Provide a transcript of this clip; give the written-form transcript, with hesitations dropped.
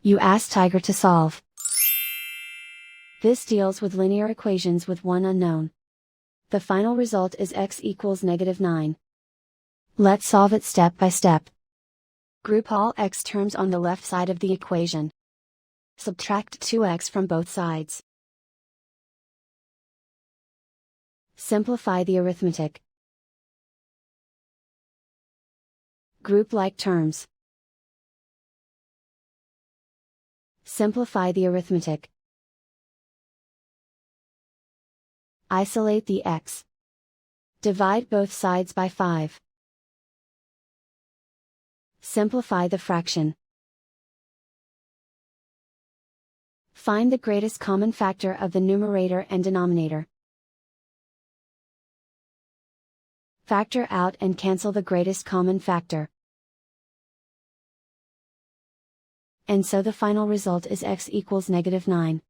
You ask Tiger to solve. This deals with linear equations with one unknown. The final result is x equals -9. Let's solve it step by step. Group all x terms on the left side of the equation. Subtract 2x from both sides. Simplify the arithmetic. Group like terms. Simplify the arithmetic. Isolate the x. Divide both sides by 5. Simplify the fraction. Find the greatest common factor of the numerator and denominator. Factor out and cancel the greatest common factor. And so the final result is x equals -9.